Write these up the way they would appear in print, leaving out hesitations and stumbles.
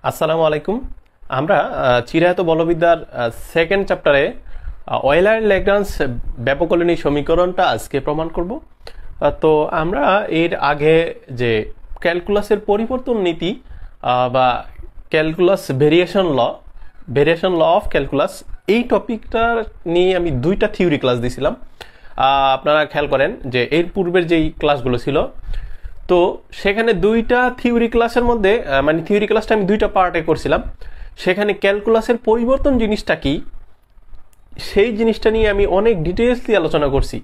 আসসালামু আলাইকুম। আমরা চিরায়ত বলবিদ্যার সেকেন্ড চ্যাপ্টারে অয়েলার ল্যাগ্রাঞ্জ ব্যাপককলনী সমীকরণটা আজকে প্রমাণ করব। তো আমরা এর আগে যে ক্যালকুলাসের পরিবর্তন নীতি বা calculus variation law of calculus এই টপিকটা নিয়ে আমি দুইটা থিওরি ক্লাস দিয়েছিলাম। আপনারা খেয়াল করেন যে এর পূর্বের যেই ক্লাসগুলো ছিল, তো সেখানে দুইটা থিওরি ক্লাসের মধ্যে মানে থিওরি ক্লাসটা আমি দুইটা পার্টে করছিলাম। সেখানে ক্যালকুলাসের পরিবর্তন জিনিসটা কি সেই জিনিসটা নিয়ে আমি অনেক ডিটেইলসলি আলোচনা করছি।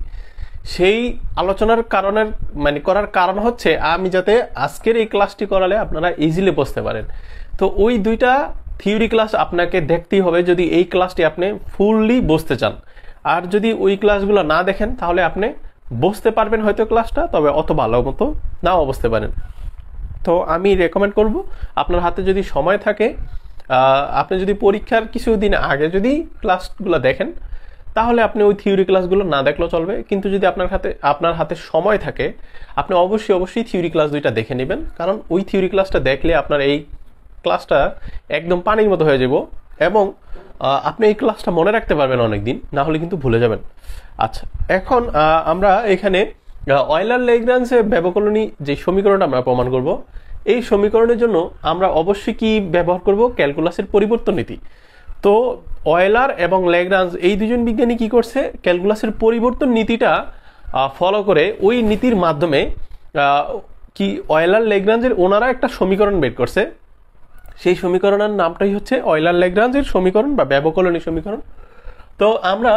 সেই আলোচনার করার কারণ হচ্ছে আমি যাতে আজকের এই ক্লাসটি করালে আপনারা ইজিলি বুঝতে পারেন। তো ওই দুইটা থিওরি ক্লাস আপনাকে দেখতেই হবে যদি এই ক্লাসটি আপনি ফুললি বুঝতে চান। আর যদি ওই ক্লাসগুলো না দেখেন তাহলে আপনি বুঝতে পারবেন হয়তো ক্লাসটা, তবে অত ভালো মতো নাও বুঝতে পারেন। তো আমি রেকমেন্ড করব আপনার হাতে যদি সময় থাকে, আপনি যদি পরীক্ষার কিছুদিন আগে যদি ক্লাসগুলো দেখেন তাহলে আপনি ওই থিওরি ক্লাসগুলো না দেখলেও চলবে। কিন্তু যদি আপনার হাতে সময় থাকে আপনি অবশ্যই থিওরি ক্লাস দুইটা দেখে নেবেন, কারণ ওই থিওরি ক্লাসটা দেখলে আপনার এই ক্লাসটা একদম পানির মতো হয়ে যাব এবং আপনি এই ক্লাসটা মনে রাখতে পারবেন অনেকদিন, না হলে কিন্তু ভুলে যাবেন। আচ্ছা, এখন আমরা এখানে অয়েলার ল্যাগ্রাঞ্জ ব্যাপককলনী যে সমীকরণটা আমরা প্রমাণ করব, এই সমীকরণের জন্য আমরা অবশ্যই কি ব্যবহার করব? ক্যালকুলাসের পরিবর্তন নীতি। তো অয়েলার এবং ল্যাগ্রাঞ্জ এই দুজন বিজ্ঞানী কি করছে? ক্যালকুলাসের পরিবর্তন নীতিটা ফলো করে ওই নীতির মাধ্যমে কি অয়েলার ল্যাগ্রাঞ্জের ওনারা একটা সমীকরণ বের করছে। সেই সমীকরণের নামটাই হচ্ছে অয়েলার ল্যাগ্রাঞ্জের সমীকরণ বা ব্যাপককলনী সমীকরণ। তো আমরা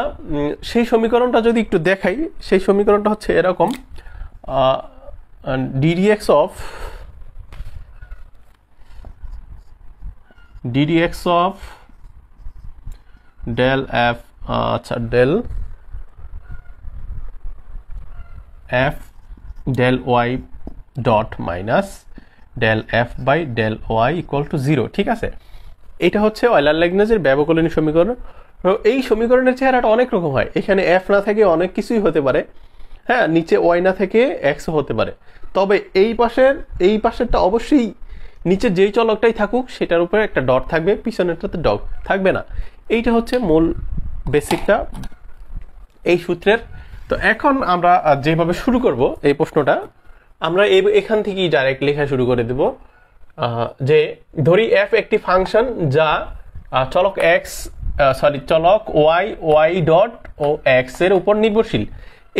সেই সমীকরণটা যদি একটু দেখাই, সেই সমীকরণটা হচ্ছে এরকম, ddx of del f del f del y dot minus del f by del y equal to 0। ঠিক আছে, এটা হচ্ছে অয়েলার ল্যাগ্রাঞ্জের ব্যাপককলনী সমীকরণ। এই সমীকরণের চেহারাটা অনেক রকম হয়। এখানে এফ না থেকে অনেক কিছুই হতে পারে, হ্যাঁ, নিচে ওয়াই না থেকে এক্সও হতে পারে। তবে এই পাশেরটা অবশ্যই নিচে যেই চলকটাই থাকুক সেটার উপরে একটা ডট থাকবে, পিছনেরটাতে ডট থাকবে না। এইটা হচ্ছে মূল বেসিকটা এই সূত্রের। তো এখন আমরা যেভাবে শুরু করব এই প্রশ্নটা, আমরা এখান থেকেই ডাইরেক্ট লেখা শুরু করে দেব। যে ধরি এফ একটি ফাংশন যা চলক ওয়াই ডট ও এক্স এর উপর নির্ভরশীল।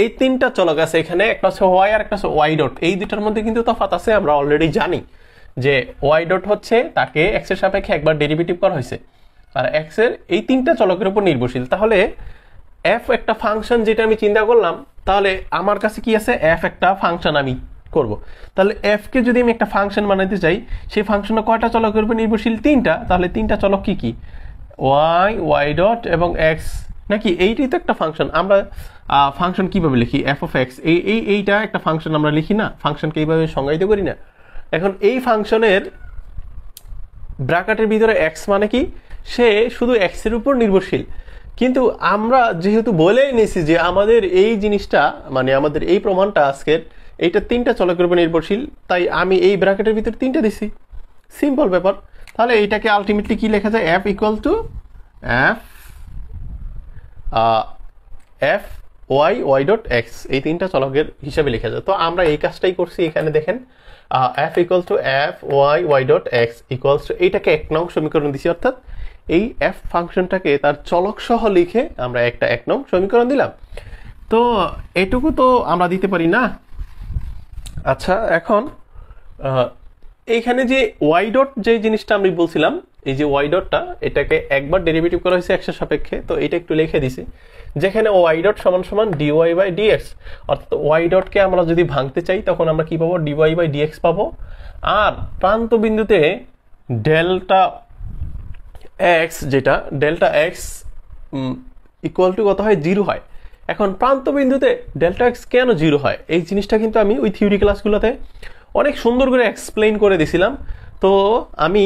এই তিনটা চলক আছে এখানে, একটা হচ্ছে ওয়াই আর একটা হচ্ছে ওয়াই ডট। এই দুটার মধ্যে কিন্তু তফাৎ আছে, আমরা অলরেডি জানি যে ওয়াই ডট হচ্ছে তাকে এক্স এর সাপেক্ষে একবার ডেরিভেটিভ করা হয়েছে, আর এক্স এর এই তিনটা চলকের উপর নির্ভরশীল। তাহলে এফ একটা ফাংশন যেটা আমি চিন্তা করলাম, তাহলে আমার কাছে কি আছে? এফ একটা ফাংশন আমি করব। তাহলে এফ কে যদি আমি একটা ফাংশন বানাইতে চাই, সেই ফাংশনে কয়টা চলকের উপর নির্ভরশীল? তিনটা। তাহলে তিনটা চলক কি কি? ওয়াই ডট এবং এক্স, নাকি? এইটাই তো একটা ফাংশন। আমরা ফাংশন কিভাবে লিখি? এফ অফ এক্স, এইটা একটা ফাংশন আমরা লিখি না? ফাংশনকে এইভাবে সংজ্ঞায়িত করি না? এখন এই ফাংশনের ব্র্যাকেটের ভিতরে এক্স মানে কি? সে শুধু এক্স এর উপর নির্ভরশীল। কিন্তু আমরা যেহেতু বলেই নিয়েছি যে আমাদের এই জিনিসটা মানে আমাদের এই প্রমাণটা আজকের এইটা তিনটা চলকের উপর নির্ভরশীল, তাই আমি এই ব্র্যাকেটের ভিতরে তিনটা দিছি। সিম্পল ব্যাপার। তাহলে এইটাকে আলটিমেটলি কি লেখা যায়? F equal to f y dot x, এই তিনটা চলকের হিসাবে লেখা যায়। তো আমরা এই কাজটাই করছি। এখানে দেখেন f equal to f y dot x equals to, এইটাকে 1 নং সমীকরণ দিছি, অর্থাৎ এই এফ ফাংশনটাকে তার চলক সহ লিখে আমরা একটা 1 নং সমীকরণ দিলাম। তো এটুকু তো আমরা দিতে পারি না? আচ্ছা, এখন এইখানে যে ওয়াই ডট যে জিনিসটা আমি বলছিলাম, এই যে ওয়াই ডটটা, এটাকে একবার ডেরিভেটিভ করা হয়েছে এক্সের সাপেক্ষে, তো এটা একটু লিখে দিছি। যেখানে ওয়াই ডট সমান সমান ডিওয়াই বাই ডিএক্স, অর্থাৎ ওয়াই ডটকে আমরা যদি ভাঙতে চাই তখন আমরা কি পাবো? ডিওয়াই বাই ডিএক্স পাবো। আর প্রান্ত বিন্দুতে ডেল্টা এক্স, যেটা ডেল্টা এক্স ইকুয়াল টু কত হয়? 0 হয়। এখন প্রান্ত বিন্দুতে ডেল্টা এক্স কেন 0 হয়, এই জিনিসটা কিন্তু আমি ওই থিওরি ক্লাসগুলোতে অনেক সুন্দর করে এক্সপ্লেইন করে দিছিলাম। তো আমি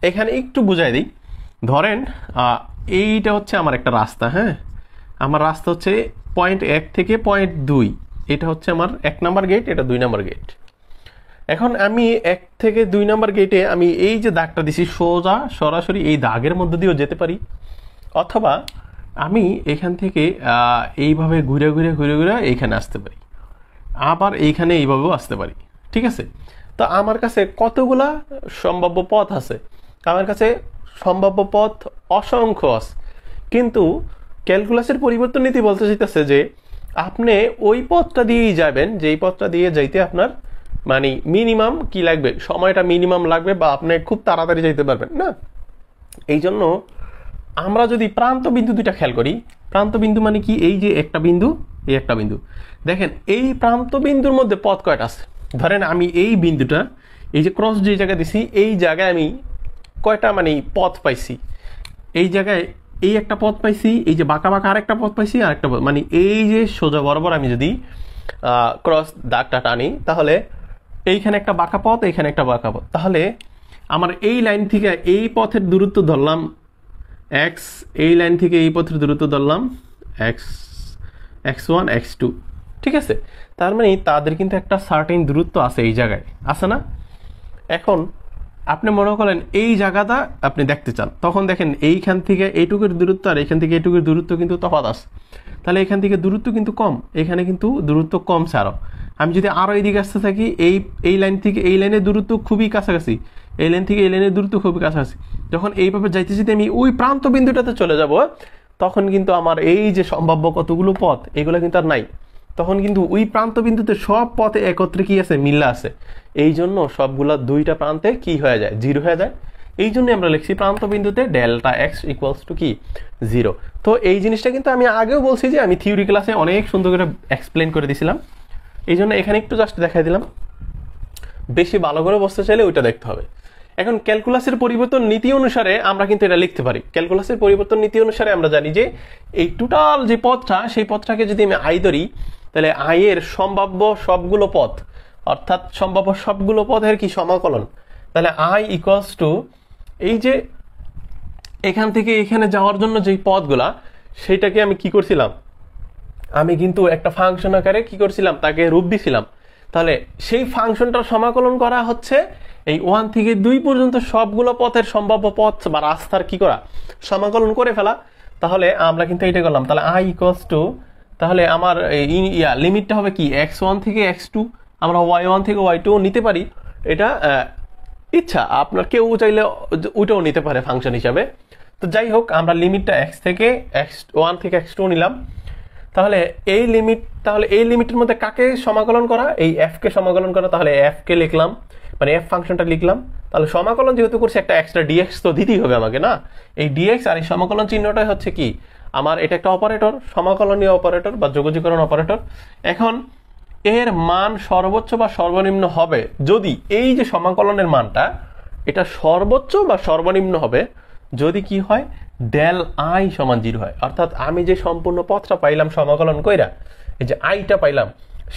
এখানে একটু বুঝাই দিই। ধরেন এইটা হচ্ছে আমার একটা রাস্তা, হ্যাঁ, আমার রাস্তা হচ্ছে পয়েন্ট 1 থেকে পয়েন্ট 2, এটা হচ্ছে আমার 1 নাম্বার গেট, এটা 2 নাম্বার গেট। এখন আমি 1 থেকে 2 নাম্বার গেটে আমি এই যে দাগটা দিছি সোজা সরাসরি এই দাগের মধ্যে দিয়েও যেতে পারি, অথবা আমি এখান থেকে এইভাবে ঘুরে ঘুরে ঘুরে ঘুরে এইখানে আসতে পারি, আবার এইখানে এইভাবেও আসতে পারি। ঠিক আছে, তো আমার কাছে কতগুলা সম্ভাব্য পথ আছে? আমার কাছে সম্ভাব্য পথ অসংখ্য আছে, কিন্তু ক্যালকুলাসের পরিবর্তন নীতি বলতে চাইতেছে যে আপনি ওই পথটা দিয়েই যাবেন যেই পথটা দিয়ে যাইতে আপনার মানে মিনিমাম কি লাগবে, সময়টা মিনিমাম লাগবে, বা আপনি খুব তাড়াতাড়ি যাইতে পারবেন না। এই জন্য আমরা যদি প্রান্ত বিন্দু দুইটা খেয়াল করি, প্রান্ত বিন্দু মানে কি, এই যে একটা বিন্দু, এই একটা বিন্দু, দেখেন এই প্রান্ত বিন্দুর মধ্যে পথ কয়টা আছে? ধরেন আমি এই বিন্দুটা, এই যে ক্রস যে জায়গায় দিছি, এই জায়গায় আমি কয়টা মানে পথ পাইছি? এই জায়গায় এই একটা পথ পাইছি, এই যে বাঁকা বাঁকা আরেকটা পথ পাইছি, আরেকটা পথ, মানে এই যে সোজা বরাবর আমি যদি ক্রস দাগটা টানি, তাহলে এইখানে একটা বাঁকা পথ, এইখানে একটা বাঁকা পথ, তাহলে আমার এই লাইন থেকে এই পথের দূরত্ব ধরলাম x, এই লাইন থেকে এই পথের দূরত্ব ধরলাম x1 x2। ঠিক আছে, তার মানে তাদের কিন্তু একটা সার্টেন দূরত্ব আছে এই জায়গায়, আছে না? এখন আপনি মনে করেন এই জায়গাটা আপনি দেখতে চান, তখন দেখেন এইখান থেকে এইটুকুর দূরত্ব আর এখান থেকে এইটুকুর দূরত্ব কিন্তু তফাৎ আছে, তাহলে এখান থেকে দূরত্ব কিন্তু কম, এখানে কিন্তু দূরত্ব কমছে আরো। আমি যদি আরো এইদিকে আসতে থাকি, এই লাইন থেকে এই লাইনের দূরত্ব খুবই কাছাকাছি, এই লাইন থেকে এই লাইনের দূরত্ব খুবই কাছাকাছি, যখন এইভাবে যাইতে যেতে আমি ওই প্রান্ত বিন্দুটাতে চলে যাব, তখন কিন্তু আমার এই যে সম্ভাব্য কতগুলো পথ এগুলো কিন্তু আর নাই, তখন কিন্তু ওই প্রান্ত বিন্দুতে সব পথে একত্রে কি আছে, মিল্লা আছে। এই জন্য সবগুলা দুইটা প্রান্তে কি হয়ে যায়, জিরো হয়ে যায়। এই জন্য আমরা লিখছি প্রান্ত বিন্দুতে ডেল্টা এক্স ইকুয়ালস টু কি, জিরো। তো এই জিনিসটা কিন্তু আমি আগেও বলছি যে আমি থিওরি ক্লাসে অনেক সুন্দর করে এক্সপ্লেন করে দিয়েছিলাম, এই জন্য এখানে একটু জাস্ট দেখাই দিলাম। বেশি ভালো করে বসতে চাইলে ওইটা দেখতে হবে। এখন ক্যালকুলাসের পরিবর্তন নীতি অনুসারে আমরা কিন্তু এটা লিখতে পারি। ক্যালকুলাসের পরিবর্তন নীতি অনুসারে আমরা জানি যে এই টোটাল যে পথটা, সেই পথটাকে যদি আমি আই ধরি, তাহলে আই এর সম্ভাব্য সবগুলো পথ, অর্থাৎ সম্ভাব্য সবগুলো পথের কি সমাকলন, তাহলে আই ইকুয়ালস টু এই যে এখান থেকে এখানে যাওয়ার জন্য যেই পথগুলা, সেইটাকে আমি কি করছিলাম, আমি কিন্তু একটা ফাংশন আকারে কি করছিলাম, তাকে রূপ দিছিলাম। তাহলে সেই ফাংশনটার সমাকলন করা হচ্ছে এই 1 থেকে 2 পর্যন্ত সবগুলো পথের সম্ভাব্য পথ বা রাস্তার কি করা, সমাকলন করে ফেলা। তাহলে আমরা কিন্তু এটা করলাম, তাহলে আই ইকুয়ালস টু, তাহলে আমার লিমিটটা হবে কি, x1 থেকে x2, আমরা y1 থেকে y2 নিতে পারি, এটা ইচ্ছা আপনার, কেউ চাইলে ওইটাও নিতে পারে ফাংশন হিসাবে। তো যাই হোক, আমরা লিমিটটা x থেকে x1 থেকে x2 নিলাম। তাহলে এই লিমিটের মধ্যে কাকে সমাকলন করা, এই f কে সমাকলন করা, তাহলে f কে লিখলাম, মানে f ফাংশনটা লিখলাম। তাহলে সমাকলন যেহেতু করছি, একটা এক্সট্রা dx তো দিতেই হবে আমাকে না, এই dx আর এই সমাকলন চিহ্নটাই হচ্ছে কি আমার, এটা একটা অপারেটর, সমাকলনীয় অপারেটর বা যোগজীকরণ অপারেটর। এখন এর মান সর্বোচ্চ বা সর্বনিম্ন হবে যদি এই যে সমাকলনের মানটা, এটা সর্বোচ্চ বা সর্বনিম্ন হবে যদি কি হয়, ডেল আই সমান 0 হয়। অর্থাৎ আমি যে সম্পূর্ণ পথটা পাইলাম সমাকলন কইরা, এই যে আইটা পাইলাম,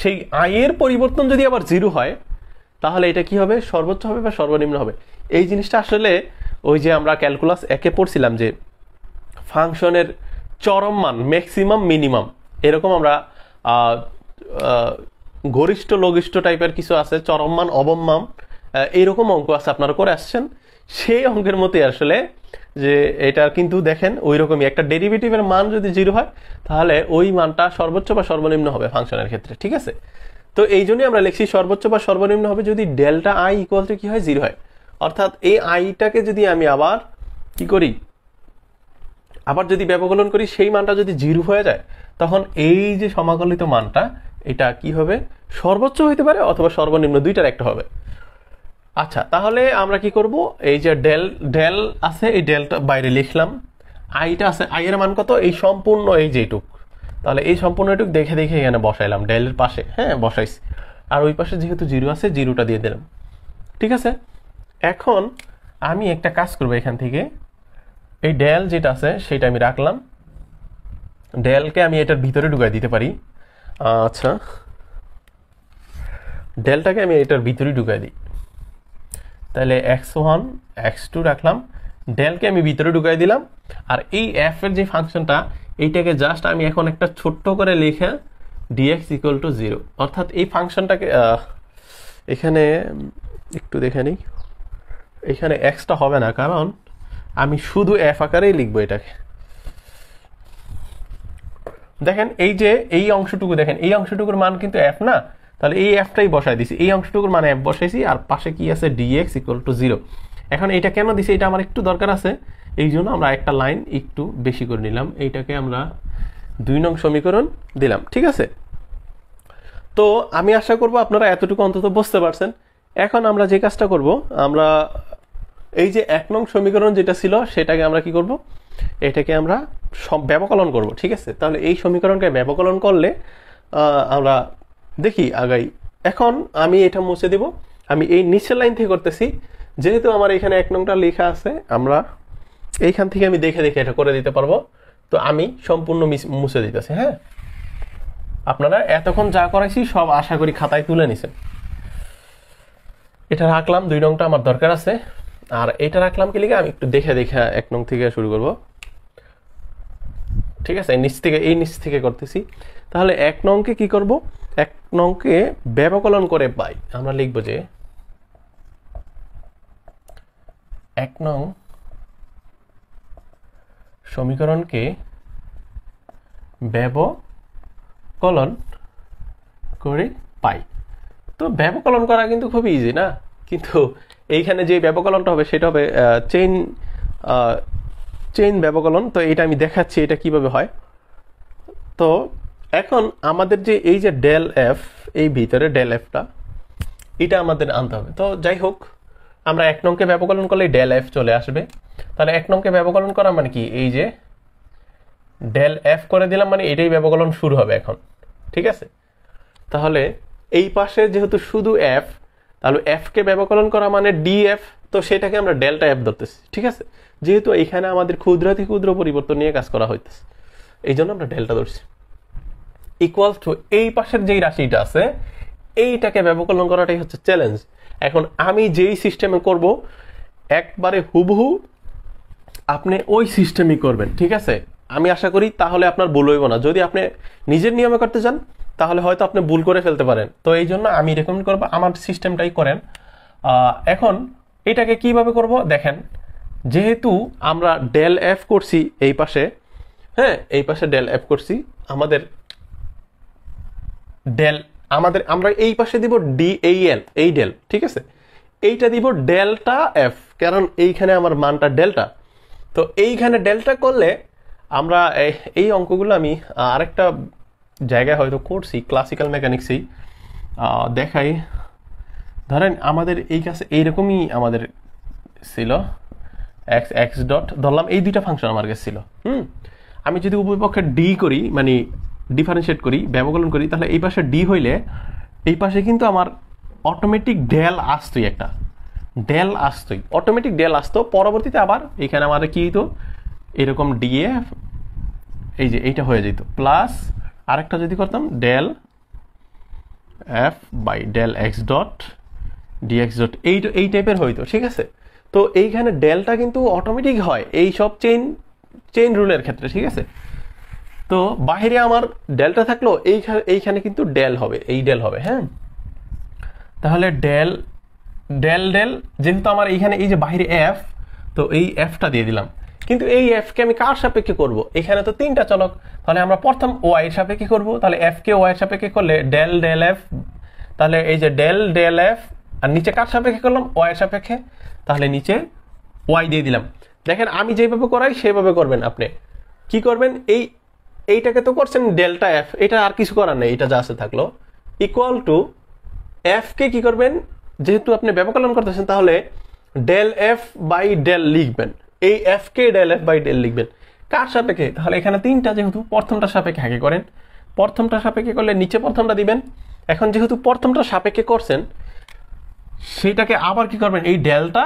সেই আই এর পরিবর্তন যদি আবার 0 হয়, তাহলে এটা কি হবে, সর্বোচ্চ হবে বা সর্বনিম্ন হবে। এই জিনিসটা আসলে ওই যে আমরা ক্যালকুলাস 1-এ পড়ছিলাম যে ফাংশনের চরম মান, ম্যাক্সিমাম, মিনিমাম, এরকম আমরা গরিষ্ঠ লঘিষ্ঠ টাইপের কিছু আছে, চরম মান, অবম মান, এইরকম অঙ্ক আছে, আপনারা করে আসছেন। সেই অঙ্কের মতোই আসলে যে এটা কিন্তু দেখেন ওই রকমই, একটা ডেরিভেটিভের মান যদি 0 হয়, তাহলে ওই মানটা সর্বোচ্চ বা সর্বনিম্ন হবে ফাংশনের ক্ষেত্রে। ঠিক আছে, তো এই জন্যই আমরা লিখছি সর্বোচ্চ বা সর্বনিম্ন হবে যদি ডেল্টা আই ইকুয়াল টু কি হয়, 0 হয়। অর্থাৎ এই আইটাকে যদি আমি আবার কি করি, আবার যদি ব্যবকলন করি, সেই মানটা যদি 0 হয়ে যায়, তখন এই যে সমাকলিত মানটা, এটা কি হবে, সর্বোচ্চ হইতে পারে অথবা সর্বনিম্ন, দুইটার একটা হবে। আচ্ছা, তাহলে আমরা কি করব, এই যে ডেল আছে, এই ডেলটা বাইরে লিখলাম, আইটা আছে, আই এর মান কত, এই সম্পূর্ণ এই যেটুক, তাহলে এই সম্পূর্ণ এটুক দেখে দেখে এখানে বসাইলাম ডেলের পাশে, হ্যাঁ বসাইছি, আর ওই পাশে যেহেতু 0 আছে, 0টা দিয়ে দিলাম। ঠিক আছে, এখন আমি একটা কাজ করবো, এখান থেকে এই ডেল যেটা আছে সেটা আমি রাখলাম, ডেলকে আমি এটার ভিতরে ঢুকাই দিতে পারি। আচ্ছা, ডেলটাকে আমি এটার ভিতরে ঢুকাই দিই, তাহলে x1 x2 রাখলাম, ডেলকে আমি ভিতরে ঢুকাই দিলাম, আর এই f এর যে ফাংশনটা, এইটাকে জাস্ট আমি এখন একটা ছোট্ট করে লিখে dx ইকুয়াল টু 0, অর্থাৎ এই ফাংশনটাকে এখানে একটু দেখে নিই, এখানে এক্সটা হবে না, কারণ আমি শুধু এফ আকারেই লিখবো এটাকে। দেখেন এই যে এই অংশটুকু, দেখেন এই অংশটুকুর মান কিন্তু এফ না, তাহলে এই এফটাই বসাই দিছি, এই অংশটুকুর মানে এফ বসাইছি, আর পাশে কি আছে ডিএক্স ইকুয়াল টু 0। এখন এটা কেন দিছি, এটা আমার একটু দরকার আছে, এই জন্য আমরা একটা লাইন একটু বেশি করে নিলাম, এইটাকে আমরা 2 নং সমীকরণ দিলাম। ঠিক আছে, তো আমি আশা করব আপনারা এতটুকু অন্তত বুঝতে পারছেন। এখন আমরা যে কাজটা করব, আমরা এই যে 1 নং সমীকরণ যেটা ছিল সেটাকে আমরা কি করব, এটাকে আমরা ব্যবকলন করব। ঠিক আছে, তাহলে এই সমীকরণকে ব্যবকলন করলে আমরা দেখি আগাই। এখন আমি এটা মুছে দেব, আমি এই নিচের লাইন থেকে করতেছি, যেহেতু আমার এখানে 1 নংটা লেখা আছে, আমরা এইখান থেকে আমি দেখে দেখে এটা করে দিতে পারবো। তো আমি সম্পূর্ণ মুছে দিতেছি। হ্যাঁ, আপনারা এতক্ষণ যা করাইছি সব আশা করি খাতায় তুলে নিছেন। এটা রাখলাম, 2 নংটা আমার দরকার আছে, আর এটা রাখলাম কি লিখে, আমি একটু দেখে দেখে 1 নং থেকে শুরু করব। ঠিক আছে, এই নিচ থেকে করতেছি। তাহলে 1 নংকে কি করব, 1 নংকে ব্যবকলন করে পাই, আমরা লিখব যে 1 নং সমীকরণকে ব্যবকলন করে পাই। তো ব্যবকলন করা কিন্তু খুবই ইজি না, কিন্তু এইখানে যে ব্যবকলনটা হবে সেটা হবে চেইন ব্যবকলন। তো এটা আমি দেখাচ্ছি এটা কিভাবে হয়। তো এখন আমাদের যে এই যে ডেল এফ, এই ভিতরে ডেল এফটা এটা আমাদের আনতে হবে। তো যাই হোক, আমরা 1 নংকে ব্যবকলন করলে ডেল এফ চলে আসবে। তাহলে 1 নংকে ব্যবকলন করা মানে কি, এই যে ডেল এফ করে দিলাম, মানে এটাই ব্যবকলন শুরু হবে এখন। ঠিক আছে, তাহলে এই পাশে যেহেতু শুধু এফ, তাহলে এফ কে ব্যবকলন করা মানে ডিএফ, তো সেটাকে আমরা ডেল্টা এফ ধরতেছি। ঠিক আছে, যেহেতু এখানে আমাদের ক্ষুদ্রাতি ক্ষুদ্র পরিবর্তন নিয়ে কাজ করা হইতেছে, এই জন্য আমরা ডেল্টা ধরছি। ইকুয়াল টু এই পাশের যেই রাশিটা আছে এইটাকে ব্যবকলন করাটাই হচ্ছে চ্যালেঞ্জ। এখন আমি যেই সিস্টেমে করব একবারে হুবহু আপনি ওই সিস্টেমই করবেন। ঠিক আছে, আমি আশা করি তাহলে আপনার ভুল হইব না। যদি আপনি নিজের নিয়মে করতে চান তাহলে হয়তো আপনি ভুল করে ফেলতে পারেন। তো এই জন্য আমি রেকমেন্ড করবো আমার সিস্টেমটাই করেন। এখন এটাকে কিভাবে করব দেখেন, যেহেতু আমরা ডেল এফ করছি এই পাশে, হ্যাঁ এই পাশে ডেল এফ করছি, আমাদের আমরা এই পাশে দিব ডিএল, এই ডেল। ঠিক আছে, এইটা দিব ডেল্টা এফ, কারণ এইখানে আমার মানটা ডেল্টা। তো এইখানে ডেল্টা করলে আমরা এই অঙ্কগুলো আমি আরেকটা জায়গায় হয়তো করছি, ক্লাসিক্যাল মেকানিক্সেই দেখাই। ধরেন আমাদের এই কাছে এইরকমই আমাদের ছিল, এক্স ডট ধরলাম, এই দুইটা ফাংশন আমার কাছে ছিল। আমি যদি উভয় পক্ষে ডি করি, মানে ডিফারেন্সিয়েট করি, ব্যবকলন করি, তাহলে এই পাশে ডি হইলে এই পাশে কিন্তু আমার অটোমেটিক ডেল আসতোই, একটা ডেল আসতোই, অটোমেটিক ডেল আসতো। পরবর্তীতে আবার এখানে আমাদের কি হতো, এরকম ডিএফ, এই যে এইটা হয়ে যেত, প্লাস আরেকটা যদি করতাম del f by del x dot dx dot, এই টাইপের হইতো। ঠিক আছে, তো এইখানে ডেলটা কিন্তু অটোমেটিক হয় এই সব চেইন রুলের ক্ষেত্রে। ঠিক আছে, তো বাইরে আমার ডেলটা থাকলো, এইখানে কিন্তু ডেল হবে, এই ডেল হবে। হ্যাঁ, তাহলে ডেল ডেল ডেল, যেহেতু আমার এইখানে এই যে বাইরে এফ, তো এই এফটা দিয়ে দিলাম। কিন্তু এই এফকে আমি কার সাপেক্ষে করব, এখানে তো 3টা চলক, তাহলে আমরা প্রথম ওয়াই এর সাপেক্ষে করব। তাহলে এফ কে ওয়াই এর সাপেক্ষে করলে ডেল ডেল এফ, তাহলে এই যে ডেল ডেল এফ, আর নিচে কার সাপেক্ষে করলাম, ওয়াই এর সাপেক্ষে, তাহলে নিচে ওয়াই দিয়ে দিলাম। দেখেন আমি যেভাবে করাই সেভাবে করবেন। আপনি কি করবেন, এইটাকে তো করছেন ডেল্টা এফ, এটা আর কিছু করার নেই, এটা যা আছে থাকলো, ইকুয়াল টু এফ কে কি করবেন, যেহেতু আপনি ব্যবকলন করতেছেন তাহলে ডেল এফ বাই ডেল লিখবেন, এই এফ কে ডেল এফ বাই ডেল লিখবেন কার সাপেক্ষে, তাহলে এখানে 3টা, যেহেতু প্রথমটা সাপেক্ষে আগে করেন, প্রথমটা সাপেক্ষে করলে নিচে প্রথমটা দিবেন। এখন যেহেতু প্রথমটা সাপেক্ষে করছেন, সেটাকে আবার কি করবেন, এই ডেলটা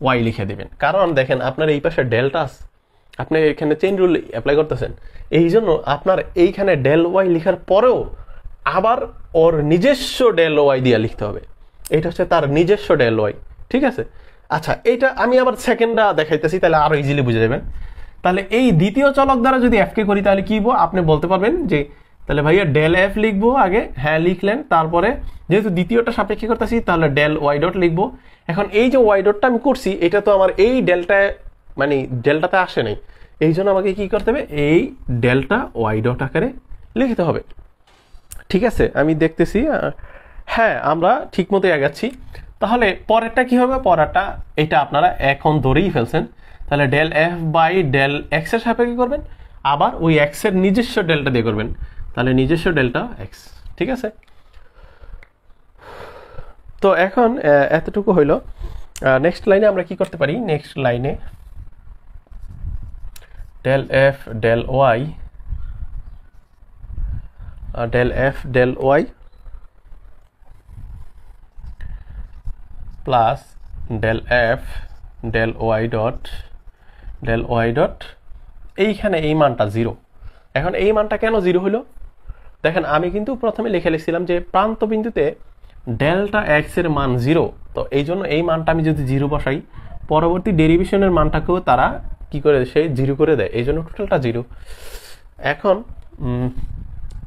ওয়াই লিখে দিবেন। কারণ দেখেন আপনার এই পাশে ডেল্টা, আপনি এখানে চেইন রুল অ্যাপ্লাই করতেছেন, এই জন্য আপনার এইখানে ডেল ওয়াই লেখার পরেও আবার ওর নিজস্ব ডেল ওয়াই দিয়ে লিখতে হবে। এটা হচ্ছে তার নিজস্ব ডেল ওয়াই। ঠিক আছে, আচ্ছা এইটা আমি আবার সেকেন্ডটা দেখাইতেছি, তাহলে আরো ইজিলি বুঝে যাবেন। তাহলে এই দ্বিতীয় চলক দ্বারা যদি এফ কে করি তাহলে কি আপনি বলতে পারবেন যে তাহলে ভাইয়া ডেল এফ লিখবো আগে, হ্যাঁ লিখলেন। তারপরে যেহেতু দ্বিতীয়টা সাপেক্ষে করতেছি তাহলে ডেল ওয়াই ডট লিখবো। এখন এই যে ওয়াই ডটটা আমি করছি এটা তো আমার এই ডেল্টায় মানে ডেল্টাতে আসে নাই, এই জন্য আমাকে কি করতে হবে, এই ডেল্টা ওয়াই ডট আকারে লিখতে হবে। ঠিক আছে, আমি দেখতেছি হ্যাঁ আমরা ঠিক মতো আগাচ্ছি। তাহলে পরেরটা কি হবে, পরেরটা এটা আপনারা এখন ধরেই ফেলছেন। তাহলে del f by del x এর সাপেক্ষে করবেন, আবার ওই এক্স এর নিজস্ব ডেল্টা দিয়ে করবেন, তাহলে নিজস্ব ডেল্টা এক্স। ঠিক আছে, তো এখন এতটুকু হইল। নেক্সট লাইনে আমরা কি করতে পারি, নেক্সট লাইনে del f del y plus del f del y dot এইখানে এই মানটা 0। এখন এই মানটা কেন 0 হলো, দেখেন আমি কিন্তু প্রথমে লিখে লিখছিলাম যে প্রান্ত বিন্দুতে ডেল্টা এক্স এর মান 0, তো এই জন্য এই মানটা আমি যদি 0 বসাই পরবর্তী ডেরিভেশনের মানটাকেও তারা কি করে সে 0 করে দেয়, এই জন্য টোটালটা 0। এখন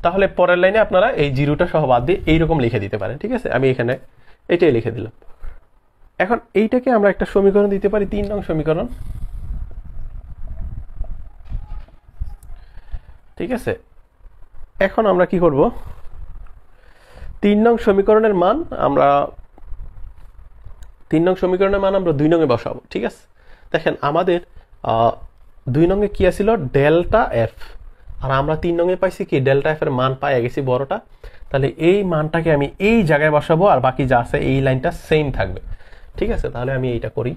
তাহলে পরের লাইনে আপনারা এই 0টা সহ বাদ দিয়ে এইরকম লিখে দিতে পারেন। ঠিক আছে, আমি এখানে এটাই লিখে দিলাম। এখন এইটাকে আমরা একটা সমীকরণ দিতে পারি, 3 নং সমীকরণ। ঠিক আছে, এখন আমরা কি করব, 3 নং সমীকরণের মান আমরা 2 নং এ বসাবো। ঠিক আছে, দেখেন আমাদের 2 নং এ কি ছিল, ডেল্টা এফ, আর আমরা 3 নং এ পাইছি কি ডেল্টা এফ এর মান পাই গেছি বড়টা। তাহলে এই মানটাকে আমি এই জায়গায় বসাবো, আর বাকি যা আছে এই লাইনটা সেম থাকবে। ঠিক আছে, তাহলে আমি এইটা করি।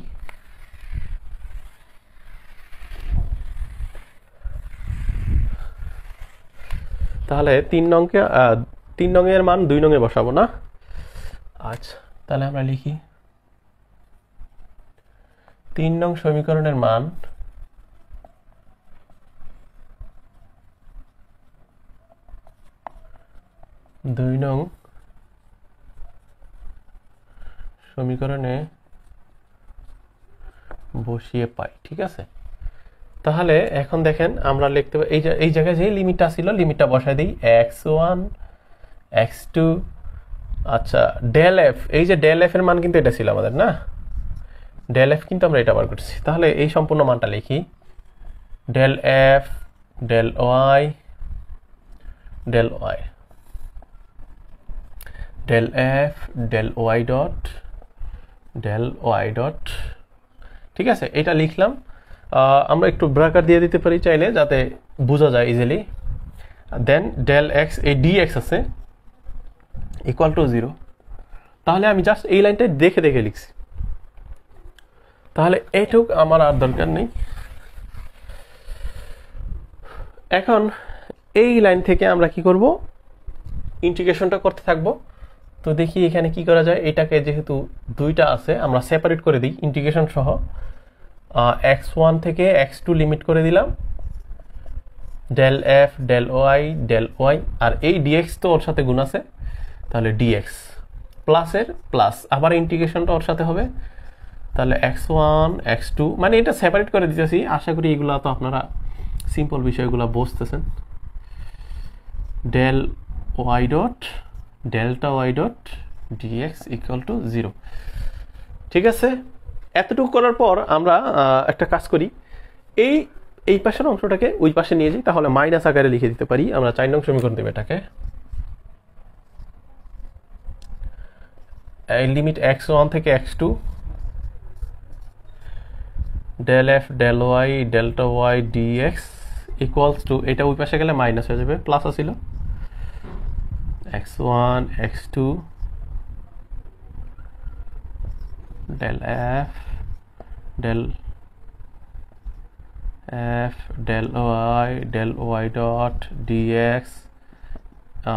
তাহলে 3 নং এর মান 2 নং এ বসাবো না। আচ্ছা, তাহলে আমরা লিখি 3 নং সমীকরণের মান দুই নং সমীকরণে বসিয়ে পাই। ঠিক আছে, তাহলে এখন দেখেন আমরা লিখতে পারি এই জায়গায় যে লিমিটটা ছিল লিমিটটা বসাই দিই x1 x2। আচ্ছা, ডেল এফ, এই যে ডেল এফ এর মান কিন্তু এটা ছিল আমাদের না, ডেল এফ কিন্তু আমরা এটা বার করছি। তাহলে এই সম্পূর্ণ মানটা লিখি del f del y del f del y dot. ঠিক আছে, এটা লিখলাম। আমরা একটু ব্র্যাকেট দিয়ে দিতে পারি চাইলে যাতে বোঝা যায় ইজিলি। দেন ডেল এক্স, এই ডিএক্স আছে ইকুয়াল টু 0। তাহলে আমি জাস্ট এই লাইনটা দেখে দেখে লিখছি, তাহলে এইটুক আমার আর দরকার নেই। এখন এই লাইন থেকে আমরা কি করব, ইন্টিগ্রেশনটা করতে থাকবো। তো দেখি এখানে কি করা যায়, এটাকে যেহেতু দুইটা আছে আমরা সেপারেট করে দিই ইন্টিগ্রেশন সহ। x1 থেকে x2 লিমিট করে দিলাম, ডেল এফ ডেল ওয়াই, আর এই dx তো ওর সাথে গুণ আছে, তাহলে dx প্লাসের প্লাস, আবার ইন্টিগ্রেশনটা ওর সাথে হবে। তাহলে x1 x2 মানে এটা সেপারেট করে দিতেছি, আশা করি এগুলো তো আপনারা সিম্পল বিষয়গুলো বুঝতেছেন। Del y dot delta y dot dx equal to 0। ঠিক আছে, এতটুকু করার পর আমরা একটা কাজ করি, এই পাশের অংশটাকে ওই পাশে নিয়ে যাই, তাহলে মাইনাস আকারে লিখে দিতে পারি আমরা। 4 নং সমীকরণ দেবে এটাকে, লিমিট x1 থেকে x2 del f del y delta y dx equals to, এটা ওই পাশে গেলে মাইনাস হয়ে যাবে, প্লাস আসছিল x1 x2 del f del y dot dx।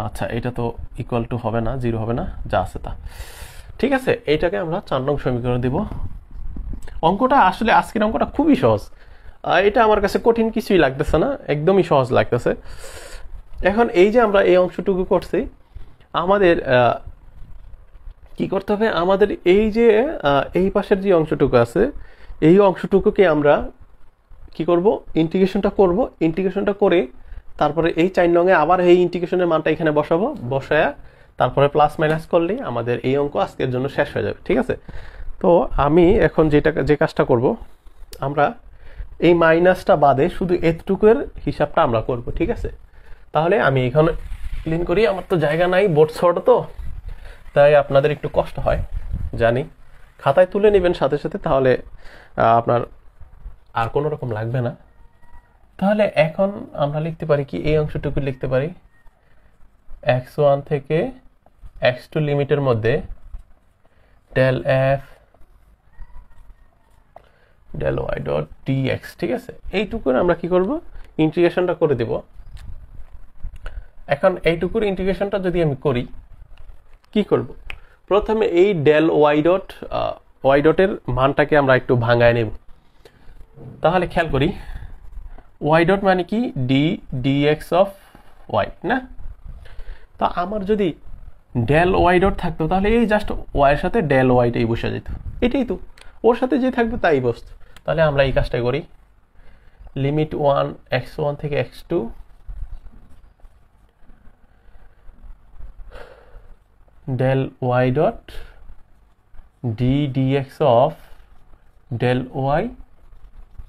আচ্ছা, এটা তো ইকুয়াল টু হবে না, 0 হবে না, যা আছে তা। ঠিক আছে, এইটাকে আমরা 4 নং সমীকরণ দিব। অঙ্কটা আসলে আজকের অঙ্কটা খুবই সহজ, এটা আমার কাছে কঠিন কিছুই লাগতেছে না, একদমই সহজ লাগতেছে। এখন এই যে আমরা এই অংশটুকু করছি, আমাদের কি করতে হবে, আমাদের এই যে এই পাশের যে অংশটুকু আছে এই অংশটুকুকে আমরা কি করব, ইন্টিগ্রেশনটা করে তারপরে এই 4 নঙে আবার এই ইন্টিগ্রেশনের মানটা এখানে বসাবো, বসায়া তারপরে প্লাস মাইনাস করলেই আমাদের এই অঙ্ক আজকের জন্য শেষ হয়ে যাবে। ঠিক আছে, তো আমি এখন যে কাজটা করব, আমরা এই মাইনাসটা বাদে শুধু এতটুকুর হিসাবটা আমরা করব। ঠিক আছে, তাহলে আমি এখানে ক্লিন করি, আমার তো জায়গা নাই, বোর্ড ছোট তো, তাই আপনাদের একটু কষ্ট হয় জানি, খাতায় তুলে নেবেন সাথে সাথে, তাহলে আপনার আর কোনো রকম লাগবে না। তাহলে এখন আমরা লিখতে পারি কি, এই অংশটুকু লিখতে পারি x1 থেকে x2 লিমিটের মধ্যে del f del y dot dx। ঠিক আছে, এইটুকুর আমরা কি করব, ইন্টিগ্রেশনটা করে দেব। এখন এইটুকুর ইন্টিগ্রেশনটা যদি আমি করি, কি করব, প্রথমে এই del y ডটের মানটাকে আমরা একটু ভাঙায় নেব। তাহলে খেয়াল করি, y ডট মানে কি dx অফ y না, তা আমার যদি del y ডট থাকতো তাহলে এই জাস্ট y এর সাথে del y টাই বসে যেত, এটাই তো ওর সাথে যে থাকবে তাই বসতো। তাহলে আমরা এই কাজটাই করি, লিমিট 1 x1 থেকে x2 del y dot dx of del y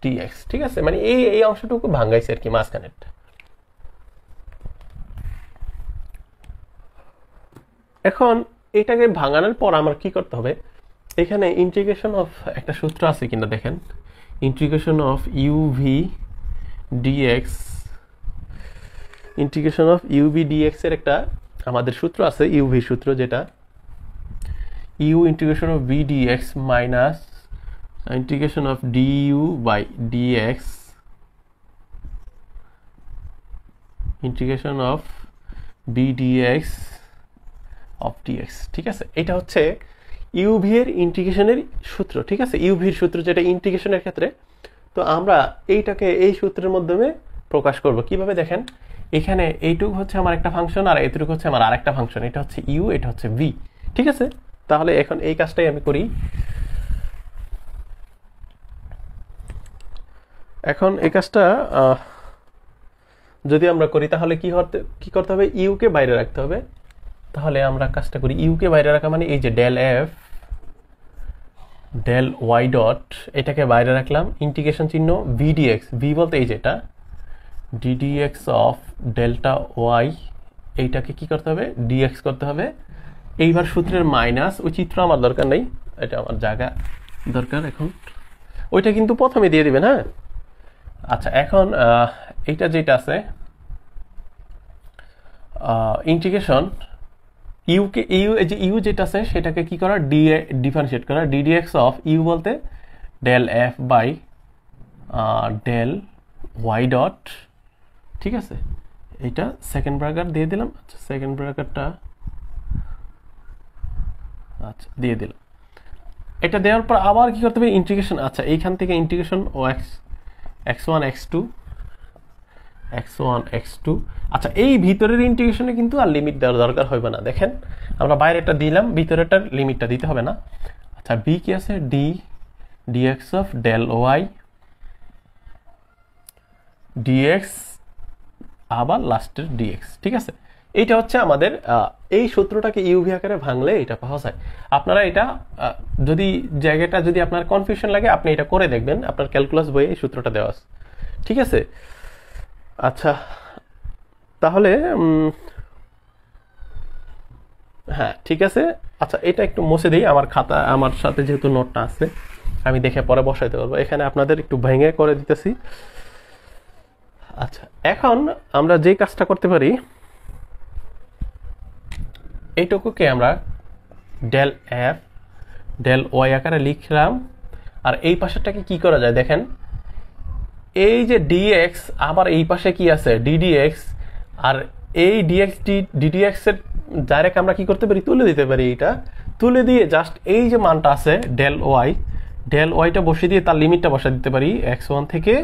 dx। ঠিক আছে, মানে এই অংশটুকু ভাঙাইছে আর কি, মাঝখানেরটা। এখন এটাকে ভাঙানোর পর আমার কি করতে হবে, এখানে ইন্টিগ্রেশন অফ একটা সূত্র আছে কিনা দেখেন, integration of uv dx, integration of uv dx এর একটা আমাদের সূত্র আছে, uv সূত্র, যেটা u integration of v dx minus integration of du by dx integration of b dx of dx। ঠিক আছে, এটা হচ্ছে uv এর ইন্টিগ্রেশনের সূত্র। ঠিক আছে, uv এর সূত্র যেটা ইন্টিগ্রেশনের ক্ষেত্রে, তো আমরা এইটাকে এই সূত্রের মাধ্যমে প্রকাশ করব কিভাবে দেখেন, এখানে এইটুকু হচ্ছে আমার একটা ফাংশন আর এইটুকু হচ্ছে আমার আরেকটা ফাংশন, এটা হচ্ছে u, এটা হচ্ছে v। ঠিক আছে, তাহলে এখন এই কাজটাই আমি করি। এখন এই কাজটা যদি আমরা করি তাহলে কি করতে হবে, ইউ কে বাইরে রাখতে হবে। তাহলে আমরা কাজটা করি, ইউ কে বাইরে রাখা মানে এই যে del f del y dot, এটাকে বাইরে রাখলাম, ইন্টিগ্রেশন চিহ্ন v dx, v বলতে এই যেটা ddx অফ ডেল্টা y, এইটাকে কি করতে হবে, dx করতে হবে। এইবার সূত্রের মাইনাস, ওই চিত্র আমার দরকার নেই, এটা আমার জায়গা দরকার এখন, ওইটা কিন্তু প্রথমে দিয়ে দিবেন। হ্যাঁ, আচ্ছা, এখন এইটা যেটা আছে ইন্টিগ্রেশন ইউ যেটা আছে সেটাকে কি করা, ডিফারেন্সিয়েট করা, ddx অফ ইউ বলতে del f by del y dot. ঠিক আছে, এটা সেকেন্ড ব্র্যাকেট দিয়ে দিলাম। আচ্ছা, সেকেন্ড ব্র্যাকেটটা আচ্ছা দিয়ে দিলাম। এটা দেওয়ার পর আবার কি করতে হবে, ইন্টিগ্রেশন, আচ্ছা এইখান থেকে ইন্টিগ্রেশন ও x1 x2, আচ্ছা এই ভিতরের ইন্টিগ্রেশনে কিন্তু আর লিমিট দেওয়ার দরকার হবে না। দেখেন আমরা বাইরেটা দিলাম, ভিতরেটার লিমিটটা দিতে হবে না। আচ্ছা, বি কি আছে, dx of del y dx আবার লাস্টের dx। ঠিক আছে, এইটা হচ্ছে আমাদের এই সূত্রটাকে ইউভি আকারে ভাঙলে এটা পাওয়া যায়। আপনারা এটা জায়গাটা যদি আপনার কনফিউশন লাগে আপনি এটা করে দেখবেন, আপনার ক্যালকুলাস বইয়ে এই সূত্রটা দেওয়া আছে। ঠিক আছে, আচ্ছা তাহলে হ্যাঁ ঠিক আছে। আচ্ছা, এটা একটু মুছে দিই, আমার খাতা আমার সাথে যেহেতু নোটটা আছে আমি দেখে পরে বসাইতে পারবো, এখানে আপনাদের একটু ভেঙে করে দিতেছি। আচ্ছা, এখন আমরা যে কাজটা করতে পারি, এইটুকুকে আমরা del f del y আকারে লিখলাম, আর এই পাশেরটাকে কি করা যায় দেখেন, এই যে dx আবার এই পাশে কি আছে ddx, আর এই ddx এর ডাইরেক্ট আমরা কি করতে পারি, তুলে দিতে পারি। এটা তুলে দিয়ে জাস্ট এই যে মানটা আছে del y টা বসিয়ে দিয়ে তার লিমিটটা বসিয়ে দিতে পারি x1 থেকে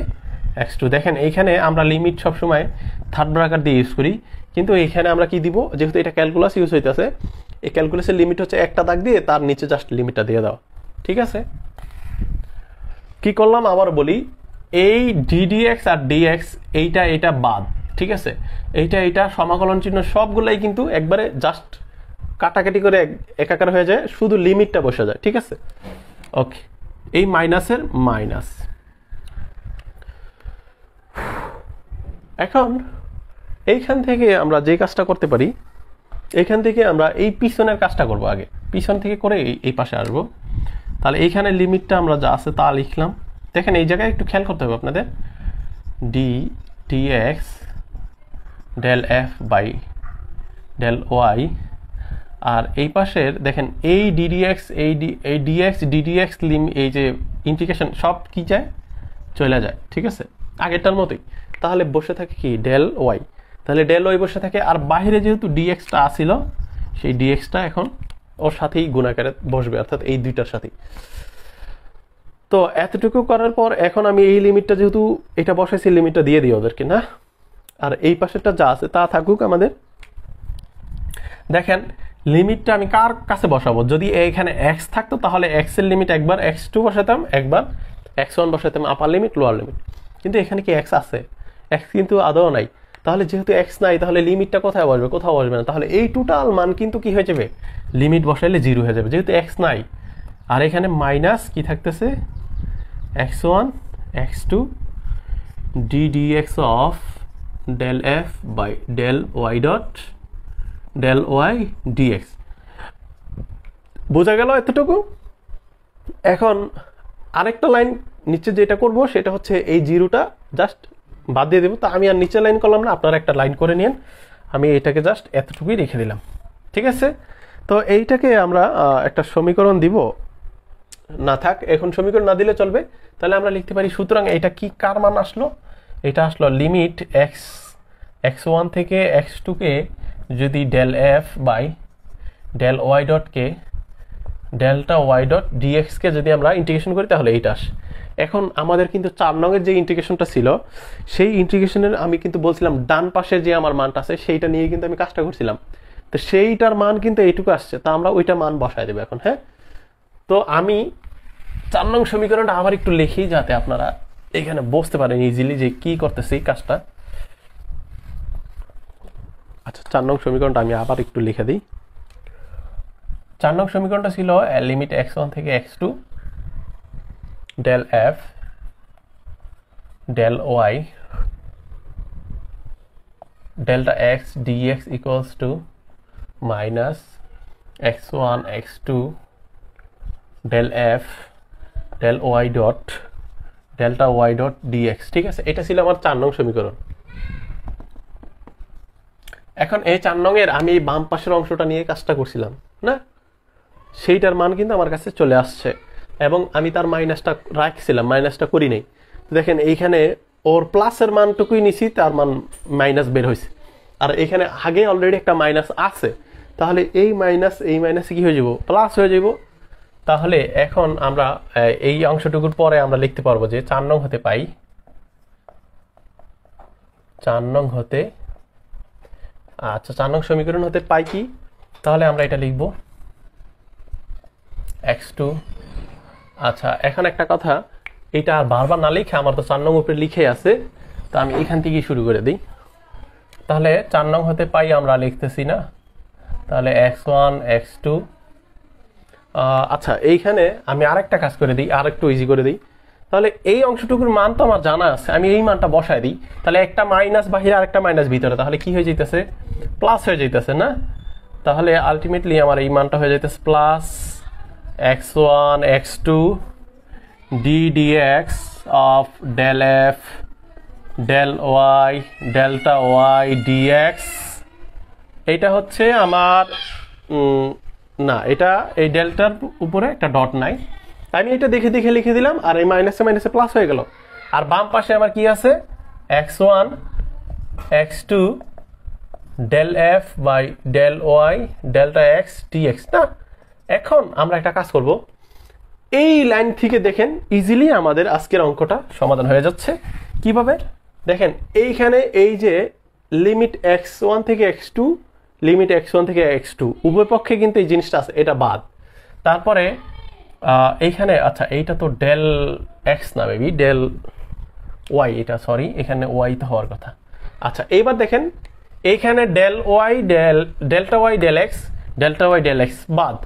x2। দেখেন এইখানে আমরা লিমিট সবসময় থার্ড ব্র্যাকেট দিয়ে ইউজ করি, কিন্তু এইখানে আমরা কি দিব, যেহেতু এটা ক্যালকুলাস ইউজ হইতেছে, এই ক্যালকুলাসের লিমিট হচ্ছে একটা দাগ দিয়ে তার নিচে জাস্ট লিমিটটা দিয়ে দাও। ঠিক আছে, কি করলাম আবার বলি, এই ddx আর dx এটা বাদ। ঠিক আছে, এইটা সমাকলন চিহ্ন সবগুলাই কিন্তু একবারে জাস্ট কাটাকাটি করে একাকার হয়ে যায়, শুধু লিমিটটা বসে যায়। ঠিক আছে, ওকে, এই মাইনাসের মাইনাস। এখন এইখান থেকে আমরা যে কাজটা করতে পারি, এইখান থেকে আমরা এই পিছনের কাজটা করব। আগে পিছন থেকে করে এই পাশে আসবো। তাহলে এইখানে লিমিটটা আমরা যা আছে তা লিখলাম। দেখেন এই জায়গায় একটু খেয়াল করতে হবে আপনাদের, dx del f by del y, আর এই পাশের দেখেন এই ddx এই dx ddx এই যে ইন্টিগ্রেশন সব কি যায়, চলে যায়। ঠিক আছে, আগেরটার মতোই। তাহলে বসে থাকে কি del y, তাহলে del y বসে থাকে। আর বাইরে যেহেতু dxটা আসিল, সেই dxটা এখন ওর সাথেই গুণাকারে বসবে, অর্থাৎ এই দুইটার সাথেই। তো এতটুকু করার পর এখন আমি এই লিমিটটা যেহেতু এটা বসাইছি, লিমিটটা দিয়ে দিই ওদেরকে না, আর এই পাশেরটা যা আছে তা থাকুক আমাদের। দেখেন লিমিটটা আমি কার কাছে বসাবো, যদি এইখানে x থাকতো তাহলে x এর লিমিট একবার x2 বসাতাম, একবার x1 বসাতাম, আপার লিমিট লোয়ার লিমিট। কিন্তু এখানে কি x আছে? x কিন্তু আদৌ নাই। তাহলে যেহেতু x নাই, তাহলে লিমিটটা কোথায় বসবে? কোথাও বসবে না। তাহলে এই টোটাল মান কিন্তু কি হয়ে যাবে, লিমিট বসাইলে 0 হয়ে যাবে, যেহেতু x নাই। আর এখানে মাইনাস কি থাকতেছে, x1 x2 ddx of del f by del y dot del y dx। বোঝা গেল এতটুকু? এখন আরেকটা লাইন নিচে যেটা করব সেটা হচ্ছে এই জিরোটা জাস্ট বাদ দিয়ে দেবো। তা আমি আর নিচে লাইন করলাম না, আপনারা একটা লাইন করে নিন। আমি এটাকে জাস্ট এতটুকুই রেখে দিলাম। ঠিক আছে, তো এইটাকে আমরা একটা সমীকরণ দিব না, থাক এখন সমীকরণ না দিলে চলবে। তাহলে আমরা লিখতে পারি, সুতরাং এটা কি কার মান আসলো, এটা আসলো লিমিট x1 থেকে x2 কে যদি del f by del y dot কে ডেল্টা y ডট dx কে যদি আমরা ইন্টিগ্রেশন করি তাহলে এইটা আসে। এখন আমাদের কিন্তু 4 নংয়ের যে ইন্টিগ্রেশনটা ছিল, সেই ইন্টিগ্রেশনের আমি কিন্তু বলছিলাম ডান পাশে যে আমার মানটা আছে সেইটা নিয়ে কিন্তু আমি কাজটা করছিলাম। তো সেইটার মান কিন্তু এইটুকু আসছে, তা আমরা ওইটা মান বসায় দেবো এখন। হ্যাঁ, তো আমি 4 নং সমীকরণটা আবার একটু লিখি যাতে আপনারা এখানে বুঝতে পারেন ইজিলি যে কি করতেছি কাজটা। আচ্ছা, 4 নং সমীকরণটা আমি আবার একটু লিখে দিই। 4 নং সমীকরণটা ছিল লিমিট x1 থেকে x2 del f del y delta x dx equals to minus x1 x2 del f del y dot delta y dot dx। ঠিক আছে, এটা ছিল আমার 4 নং সমীকরণ। এখন এই 4 নং এর আমি বাম পাশের অংশটা নিয়ে কাজটা করছিলাম না, সেইটার মান কিন্তু আমার কাছে চলে আসছে এবং আমি তার মাইনাসটা রাখছিলাম, মাইনাসটা করি নাই। দেখেন এইখানে ওর প্লাসের মানটুকুই নিছি, তার মান মাইনাস বের হয়েছে। আর এখানে আগে অলরেডি একটা মাইনাস আছে, তাহলে এই মাইনাসে কি হয়ে যাব, প্লাস হয়ে যাব। তাহলে এখন আমরা এই অংশটুকুর পরে আমরা লিখতে পারবো যে 4 নং হতে পাই, 4 নং হতে, আচ্ছা 4 নং সমীকরণ হতে পাই কি, তাহলে আমরা এটা লিখব x2। আচ্ছা, এখন একটা কথা, এটা আর বারবার না লিখে আমার তো 4 নং উপরে লিখে আছে, তো আমি এখান থেকেই শুরু করে দিই। তাহলে 4 নং হতে পাই আমরা লিখতেছি না, তাহলে x1 x2। আচ্ছা, এইখানে আমি আরেকটা কাজ করে দিই, আরেকটু ইজি করে দিই। তাহলে এই অংশটুকুর মান তো আমার জানা আছে, আমি এই মানটা বসায় দিই। তাহলে একটা মাইনাস বাহিরে আর একটা মাইনাস ভিতরে, তাহলে কি হয়ে যাইতেছে, প্লাস হয়ে যাইতেছে না। তাহলে আলটিমেটলি আমার এই মানটা হয়ে যাইতেছে plus x1 x2 ddx of del f del y delta y dx। এটা হচ্ছে আমার না, এটা এই ডেল্টার উপরে একটা ডট নাই, আমি এটা দেখে দেখে লিখে দিলাম, আর এই মাইনাসে মাইনাসে প্লাস হয়ে গেল। আর বাম পাশে আমার কি আছে, x1 x2 del f by del y delta x dx না। এখন আমরা একটা কাজ করব, এই লাইন থেকে দেখেন ইজিলি আমাদের আজকের অঙ্কটা সমাধান হয়ে যাচ্ছে। কিভাবে দেখেন, এইখানে এই যে লিমিট x1 থেকে x2 লিমিট x1 থেকে x2 উভয় পক্ষে কিন্তু এই জিনিসটা আছে, এটা বাদ। তারপরে এইখানে, আচ্ছা এইটা তো ডেল এক্স না বেবি, ডেল ওয়াই, এটা সরি এখানে ওয়াই তো হওয়ার কথা। আচ্ছা এইবার দেখেন এইখানে ডেল্টা ওয়াই ডেল এক্স বাদ,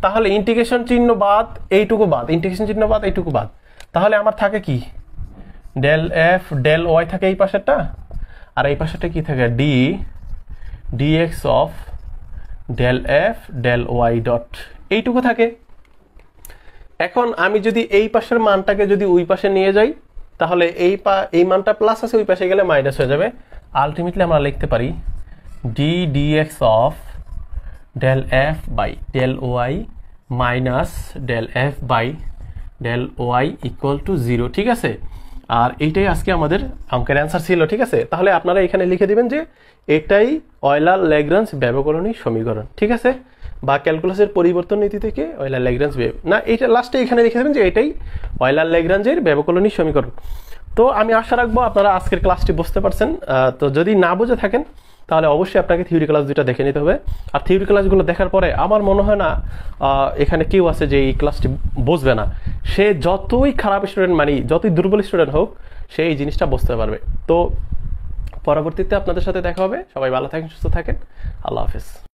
তাহলে ইন্টিগ্রেশন চিহ্ন বাদ, এইটুকু বাদ, ইন্টিগ্রেশন চিহ্ন বাদ, এইটুকু বাদ, তাহলে আমার থাকে কি ডেল এফ ডেল ওয়াই থাকে এই পাশেরটা, আর এই পাশেরটা কি থাকে dx of del f del y dot, এইটুকু থাকে। এখন আমি যদি এই পাশের মানটাকে যদি ওই পাশে নিয়ে যাই, তাহলে এই মানটা প্লাস আছে, ওই পাশে গেলে মাইনাস হয়ে যাবে। আলটিমেটলি আমরা লিখতে পারি dx of del f by del y minus del f by del y equal to 0, ঠিক আছে। আর এইটাই আজকে আমাদের অঙ্কের অ্যান্সার ছিল, ঠিক আছে। তাহলে আপনারা এখানে লিখে দিবেন যে এটাই অয়লার ল্যাগ্রাঞ্জ ব্যবকলনীয় সমীকরণ, ঠিক আছে, বা ক্যালকুলাসের পরিবর্তন নীতি থেকে অয়লার ল্যাগ্রাঞ্জ না, এটা লাস্টে এখানে লিখে দেবেন যে এটাই অয়লার ল্যাগ্রাঞ্জের ব্যবকলনীয় সমীকরণ। তো আমি আশা রাখবো আপনারা আজকের ক্লাসটি বুঝতে পারছেন। তো যদি না বুঝে থাকেন তাহলে অবশ্যই আপনাকে থিওরি ক্লাস দুইটা দেখে নিতে হবে। আর থিওরি ক্লাসগুলো দেখার পরে আমার মনে হয় না এখানে কেউ আছে যে এই ক্লাসটি বুঝবে না। সে যতই খারাপ স্টুডেন্ট, মানে যতই দুর্বল স্টুডেন্ট হোক, সে এই জিনিসটা বুঝতে পারবে। তো পরবর্তীতে আপনাদের সাথে দেখা হবে। সবাই ভালো থাকেন, সুস্থ থাকেন, আল্লাহ হাফেজ।